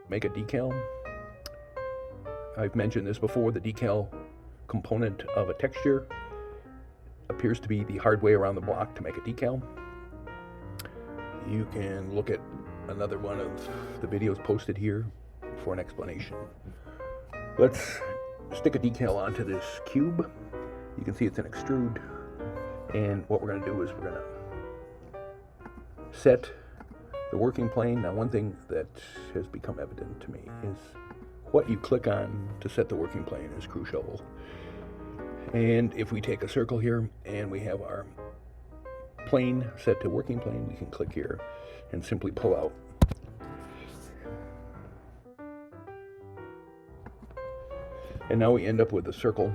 make a decal. I've mentioned this before, the decal component of a texture appears to be the hard way around the block to make a decal. You can look at another one of the videos posted here for an explanation. Let's stick a decal onto this cube. You can see it's an extrude, and what we're going to do is we're going to set the working plane. Now, one thing that has become evident to me is what you click on to set the working plane is crucial. And if we take a circle here and we have our plane set to working plane, we can click here and simply pull out. And now we end up with a circle.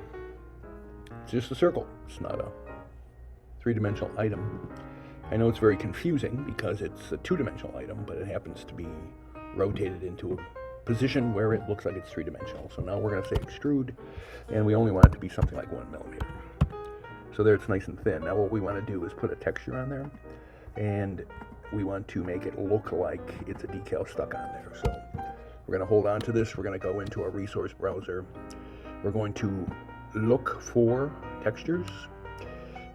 It's just a circle. It's not a three-dimensional item. I know it's very confusing because it's a two-dimensional item, but it happens to be rotated into a position where it looks like it's three-dimensional. So now we're going to say extrude, and we only want it to be something like 1 millimeter. So there it's nice and thin. Now what we want to do is put a texture on there, and we want to make it look like it's a decal stuck on there. So we're going to hold on to this. We're going to go into our resource browser. We're going to look for textures,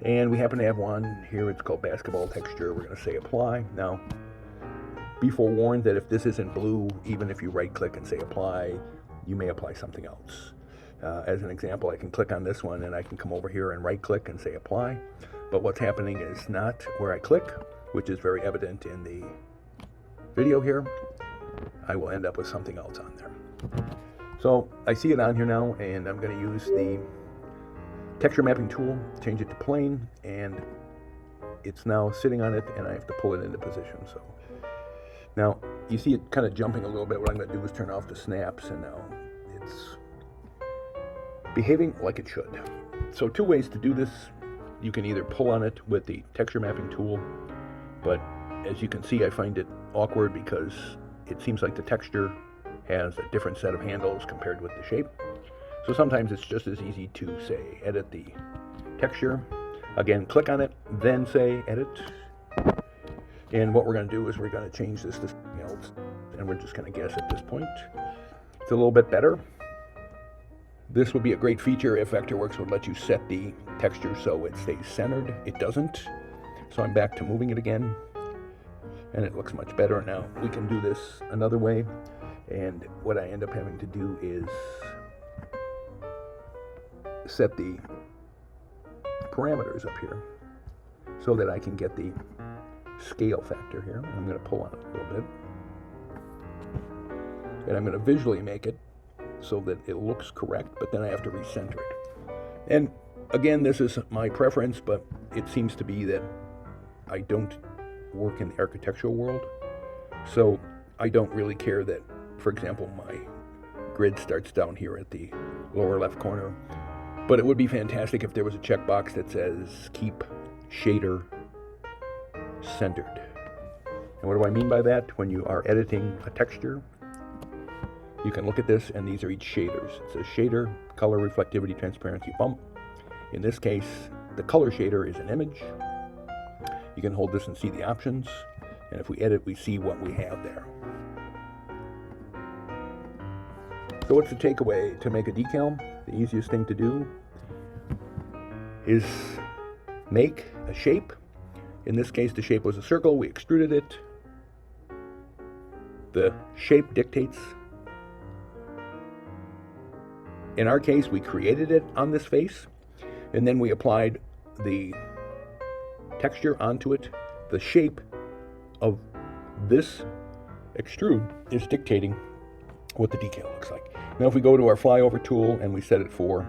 and we happen to have one here. It's called basketball texture. We're going to say apply. Now, be forewarned that if this isn't blue, even if you right click and say apply, you may apply something else. As an example, I can click on this one and I can come over here and right click and say apply, but what's happening is not where I click, which is very evident in the video here. I will end up with something else on there. So I see it on here now, and I'm going to use the texture mapping tool, change it to plane, and it's now sitting on it, and I have to pull it into position. So now you see it kind of jumping a little bit. What I'm going to do is turn off the snaps, and now it's behaving like it should. So two ways to do this. You can either pull on it with the texture mapping tool, but as you can see, I find it awkward because it seems like the texture has a different set of handles compared with the shape. So sometimes it's just as easy to say edit the texture. Again, click on it, then say edit. And what we're going to do is we're going to change this to something else, and we're just going to guess at this point. It's a little bit better. This would be a great feature if VectorWorks would let you set the texture so it stays centered. It doesn't. So I'm back to moving it again, and it looks much better. Now we can do this another way, and what I end up having to do is set the parameters up here so that I can get the scale factor here. I'm going to pull on it a little bit, and I'm going to visually make it so that it looks correct, but then I have to recenter it. And again, this is my preference, but it seems to be that I don't work in the architectural world, so I don't really care that, for example, my grid starts down here at the lower left corner. But it would be fantastic if there was a checkbox that says keep shader centered. And what do I mean by that? When you are editing a texture, you can look at this, and these are each shaders. It says shader, color, reflectivity, transparency, bump. In this case, the color shader is an image. You can hold this and see the options, and if we edit, we see what we have there. So what's the takeaway to make a decal? The easiest thing to do is make a shape. In this case, the shape was a circle. We extruded it. The shape dictates. In our case, we created it on this face, and then we applied the texture onto it. The shape of this extrude is dictating what the decal looks like. Now if we go to our flyover tool and we set it for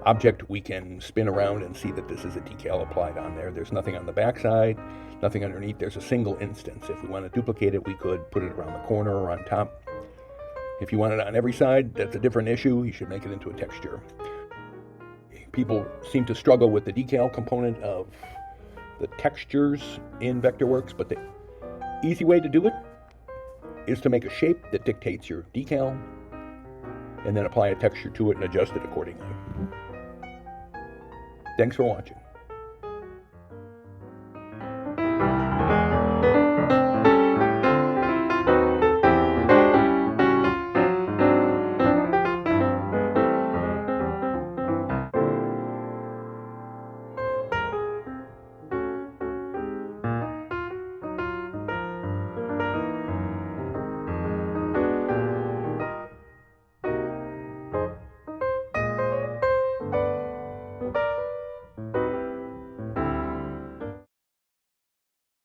object, we can spin around and see that this is a decal applied on there. There's nothing on the backside, nothing underneath. There's a single instance. If we want to duplicate it, we could put it around the corner or on top. If you want it on every side, that's a different issue. You should make it into a texture. People seem to struggle with the decal component of the textures in VectorWorks, but the easy way to do it is to make a shape that dictates your decal and then apply a texture to it and adjust it accordingly. Thanks for watching.